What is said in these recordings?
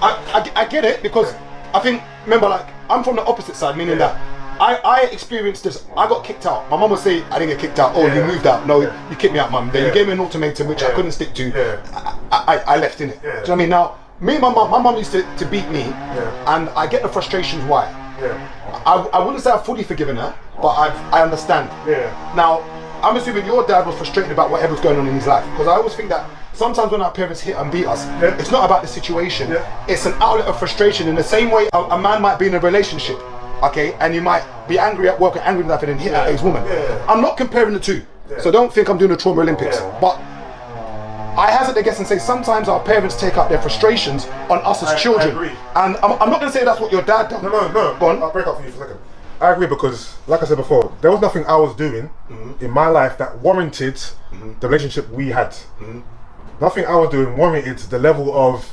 I get it because I think, remember, like, I'm from the opposite side, meaning that I experienced this. I got kicked out. My mum would say I didn't get kicked out. Oh, you moved out. No, you kicked me out, mum. Then you gave me an ultimatum which I couldn't stick to. I left in it. Do you know what I mean? Now, me and my mum used to beat me, and I get the frustrations why. I wouldn't say I've fully forgiven her, but I understand. Now, I'm assuming your dad was frustrated about whatever's going on in his life, because I always think that sometimes when our parents hit and beat us, it's not about the situation. It's an outlet of frustration. In the same way a man might be in a relationship, okay, and you might be angry at work and angry enough and then hit at his woman. I'm not comparing the two, so don't think I'm doing the trauma Olympics. But I hazard a guess and say sometimes our parents take out their frustrations on us as children. I agree. And I'm not going to say that's what your dad done. No. Go on. I'll break up for you for a second. I agree because, like I said before, there was nothing I was doing in my life that warranted the relationship we had. Nothing I was doing warranted the level of,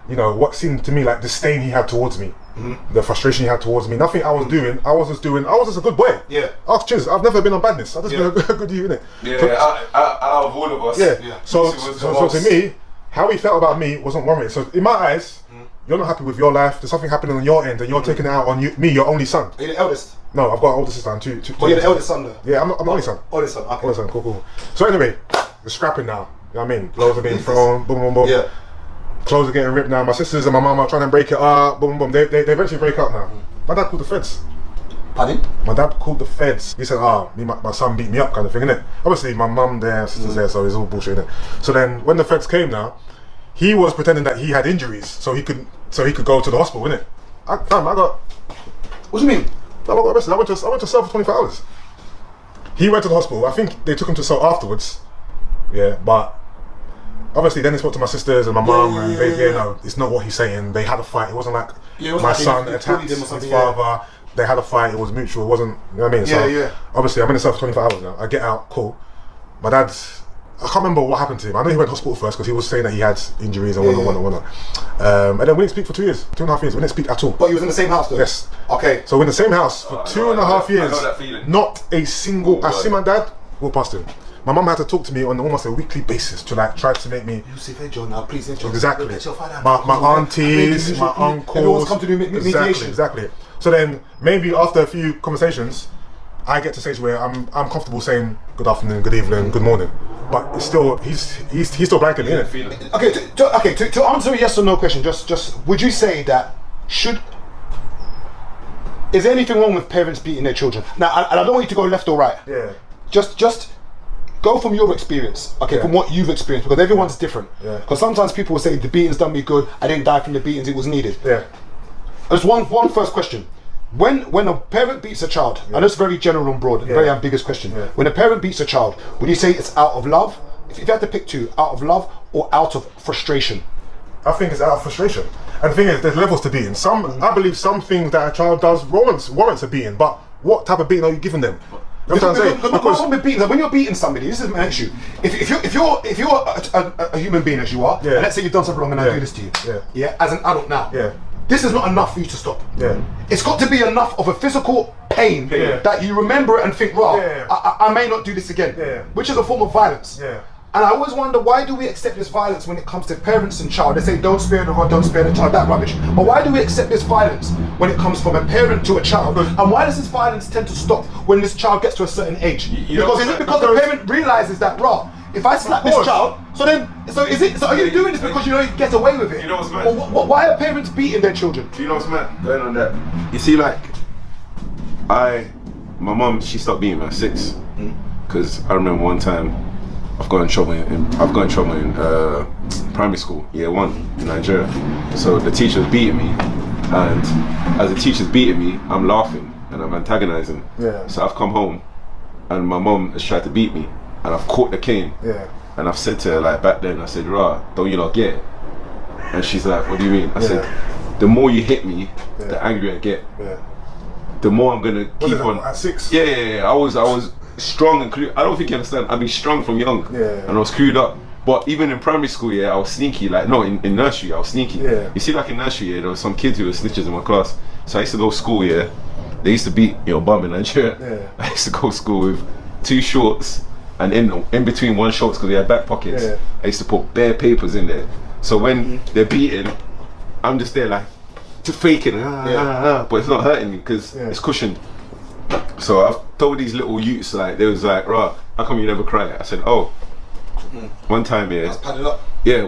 you know, what seemed to me like disdain he had towards me, the frustration he had towards me. Nothing I was doing. I was just a good boy. Ask Chiz, I've never been on badness. I've just been a good you, innit? Out of all of us. So to me, how he felt about me wasn't warranted. So in my eyes, you're not happy with your life. There's something happening on your end, and you're taking it out on me, your only son. Are you the eldest? No, I've got an older sister and two. Well, you're the eldest son, though. Yeah, I'm the only son. Oldest son. Okay. Oldest son. Cool. So anyway, we're scrapping now. You know what I mean? Clothes are being thrown. Boom. Clothes are getting ripped now. My sisters and my mum are trying to break it up. Boom. They eventually break up now. My dad called the feds. Pardon? My dad called the feds. He said, my son beat me up, kind of thing, innit? Obviously, my mum there, sisters there, so it's all bullshit, innit? So then, when the feds came now, he was pretending that he had injuries, so he could go to the hospital, innit? I got. What do you mean? I got arrested. I went to cell for 24 hours. He went to the hospital. I think they took him to cell afterwards. Yeah, but obviously then they spoke to my sisters and my mum, and they, no, it's not what he's saying. They had a fight. It wasn't like my son attacked his father. They had a fight. It was mutual. It wasn't. You know what I mean? So obviously I'm in the cell for 24 hours now. I get out. Cool. My dad's. I can't remember what happened to him. I know he went to hospital first because he was saying that he had injuries and whatnot. And then we didn't speak for 2 years, 2.5 years. We didn't speak at all. But you was in the same house though? Yes. Okay. So we're in the same house for 2.5 years. I know that feeling. Not a single. I see my dad walk past him. My mum had to talk to me on almost a weekly basis to like try to make me. Please, exactly. My aunties, my uncles. Everyone's come to do mediation. Exactly. So then maybe after a few conversations, I get to a stage where I'm comfortable saying good afternoon, good evening, good morning. But it's still he's still blanking, isn't it? Okay, to answer a yes or no question, just would you say that is there anything wrong with parents beating their children? Now, and I don't want you to go left or right. Yeah. Just go from your experience, from what you've experienced, because everyone's different. Because sometimes people will say the beatings done me good, I didn't die from the beatings, it was needed. There's one first question. When a parent beats a child, and it's very general and broad, very ambiguous question. When a parent beats a child, would you say it's out of love? If you had to pick two, out of love or out of frustration? I think it's out of frustration. And the thing is, there's levels to beating. I believe some things that a child does warrants a beating, but what type of beating are you giving them? You know what I'm saying? Because when you're beating somebody, this is an issue. If you're a human being as you are, and let's say you've done something wrong and I do this to you, as an adult now, this is not enough for you to stop. It's got to be enough of a physical pain that you remember it and think, I may not do this again, which is a form of violence. And I always wonder, why do we accept this violence when it comes to parents and child? They say don't spare the rod, don't spare the child, that rubbish. But why do we accept this violence when it comes from a parent to a child? And why does this violence tend to stop when this child gets to a certain age? Because is it because the parent realizes that, if I slap this child, so are you doing this because you know you get away with it? You know what's mad? Or why are parents beating their children? Do you know what's mad? Going on that. You see, like, my mum, she stopped beating me at 6. Because I remember one time, I've got in trouble in primary school, year 1 in Nigeria. So the teacher was beating me, and as the teacher's beating me, I'm laughing and I'm antagonizing. So I've come home, and my mum has tried to beat me, and I've caught the cane. And I've said to her, like, back then, I said, don't you not get it? And she's like, what do you mean? I said, the more you hit me, the angrier I get. The more I'm gonna keep on. At 6? Yeah. I was strong and I don't think you understand. I've been strong from young, and I was screwed up. But even in primary school, I was sneaky. Like, no, in nursery, I was sneaky. You see, like in nursery, there was some kids who were snitches in my class. So I used to go to school. They used to beat bum in Nigeria. I used to go to school with 2 shorts, and in between one shorts, because they had back pockets, I used to put bare papers in there. So when they're beating, I'm just there like, to faking, but it's not hurting me because it's cushioned. So I've told these little youths, like, they was like, "Rah, how come you never cry?" I said, "Oh, one time here,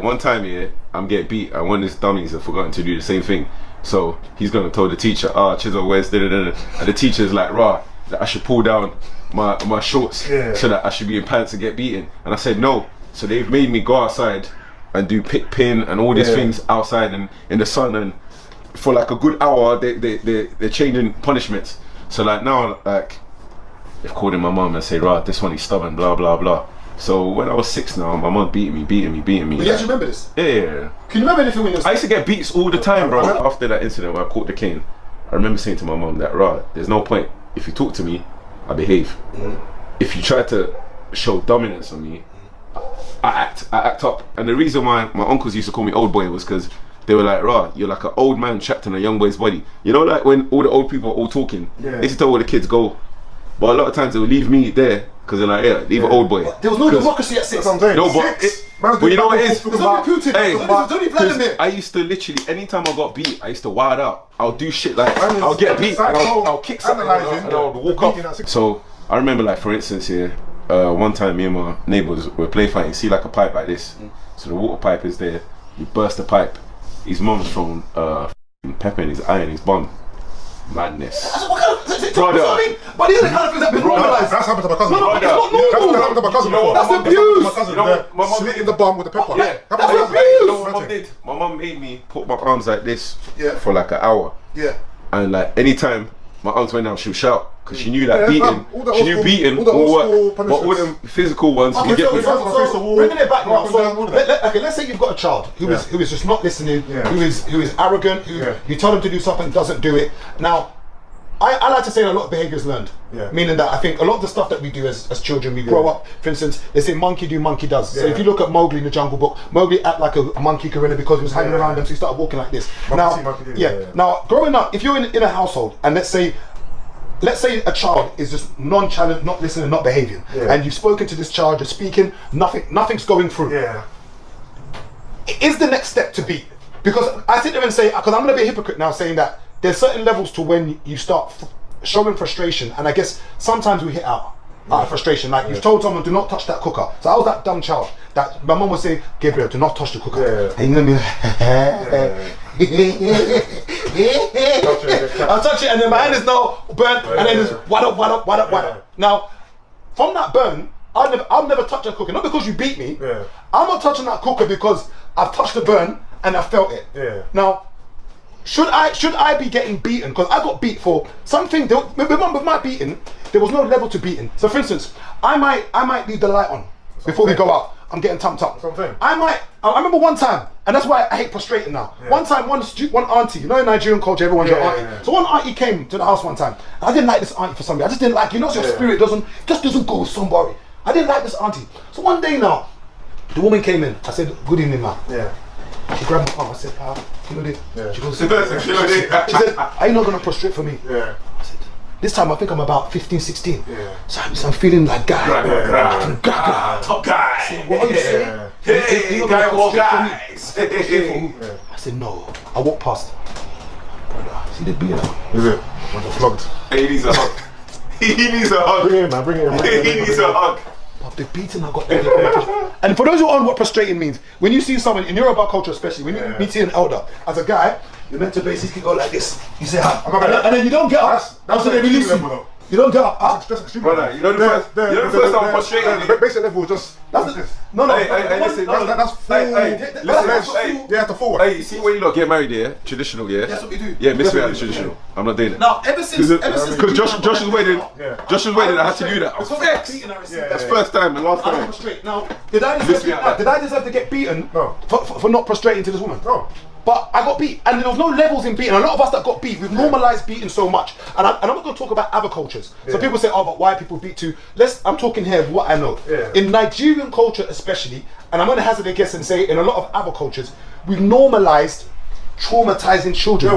one time here, I'm getting beat, and one of these dummies have forgotten to do the same thing. So he's gonna tell the teacher, Chisel, where's da-da-da-da?" And the teacher's like, "Rah, that I should pull down my shorts so that I should be in pants and get beaten." And I said no. So they've made me go outside and do pick pin and all these things outside and in the sun, and for like a good hour they're changing punishments. So like now, like, they've called in my mum and say, "Right, this one he's stubborn, blah blah blah." So when I was 6 now, my mum beating me. But you actually remember this? Yeah. Can you remember anything when you was... I used to get beats all the time, bro. After that incident where I caught the cane, I remember saying to my mum that, "Right, there's no point. If you talk to me, I behave. If you try to show dominance on me, I act up." And the reason why my uncles used to call me old boy was because they were like, "Rah, you're like an old man trapped in a young boy's body." You know, like when all the old people are all talking, they used to tell all the kids go. But a lot of times they would leave me there because they're like, "Yeah, leave an old boy." There was no democracy at 6. That's what I'm saying. No, but you know what it is? There's only Putin. Hey, There's only Vladimir. I used to literally, anytime I got beat, I used to wild out. I'll do shit like, I'll get beat and I'll kick something and I'll walk off. So I remember, like, for instance here, one time me and my neighbours were play fighting. See, like a pipe like this. So the water pipe is there. You burst the pipe. His mum's thrown pepper in his eye and his bum. Madness. Brother. But these are the kind of things that have been normalised. That's happened to my cousin. No, it's not normal. That's happened to my cousin. That's abuse. My cousin, You know what my mum slit in the bum with the pepper. Yeah, that's you abuse. know what my mum did? My mum made me put my arms like this for like an hour. Yeah. And like anytime my arms went down, she would shout because she knew that Yeah, beating. all the She old knew school- beating all the will old work, school but all punishments. them physical ones you get me. So bringing it back now. So let's say you've got a child who is just not listening, who is arrogant, who you tell them to do something, doesn't do it. Now, I like to say that a lot of behaviour is learned. Meaning that I think a lot of the stuff that we do as children, we grow up. For instance, they say monkey do, monkey does. So if you look at Mowgli in the Jungle Book, Mowgli act like a monkey gorilla because he was hanging around them, so he started walking like this. Now, growing up, if you're in a household and let's say a child is just nonchalant, not listening, not behaving, and you've spoken to this child, you're speaking, nothing's going through. Is the next step to beat? Because I sit there and say, because I'm going to be a hypocrite now saying that there's certain levels to when you start showing frustration, and I guess sometimes we hit out of frustration. Like you've told someone, "Do not touch that cooker." So I was that dumb child that my mum would say, "Gabriel, do not touch the cooker." And you're gonna be I'll touch it, and then my hand is now burnt, and then it's what up. Now, from that burn, I'll never touch that cooker. Not because you beat me. I'm not touching that cooker because I've touched the burn and I felt it. Now, should I be getting beaten? Because I got beat for something. With my beating, there was no level to beating. So, for instance, I might leave the light on before we go out. I'm getting tumped up. I remember one time, and that's why I hate prostrating now. One time, one auntie, you know, in Nigerian culture, everyone's your auntie. So one auntie came to the house one time. And I didn't like this auntie for somebody. I just didn't like, you know, your spirit doesn't go with somebody. I didn't like this auntie. So one day now, the woman came in. I said, "Good evening, ma'am." She grabbed my arm. I said, "You know this?" She goes, she said, "Are you not gonna prostrate for me?" I said, "This time I think I'm about 15, 16. So I'm feeling like guy. Top guy. I said, "What are you saying? Hey, guy of all guys." I said, "No." I walked past. Brother, see the beard? Is it? Flogged. He needs a hug. He needs a hug. Bring it in, man. Bring it in. He needs a hug. But the beating I got there. And for those who aren't what prostrating means, when you see someone in Yoruba culture, especially when you meet an elder, as a guy, you're meant to basically go like this. You say hi, and then you don't get up. That's they release you. You don't get up. Brother, you know the first time frustrating. The basic level was just. That's this. No. Hey, listen. That's full. Yeah, to forward. Hey, see when you lot get married, yeah? Traditional, yeah? That's what we do. Yeah, miss me out the traditional. I'm not doing it. Now, ever since Because Josh's wedding, I had to do that. I was vexed. That's first time and last I don't time. prostrate. Now, did I deserve to get beaten for not prostrating to this woman? No. But I got beat, and there was no levels in beating. A lot of us that got beat, we've normalised beating so much. And I'm not going to talk about other cultures. So people say, "Oh, but why people beat too?" I'm talking here of what I know. In Nigerian culture especially, and I'm going to hazard a guess and say in a lot of other cultures, we've normalised traumatising children.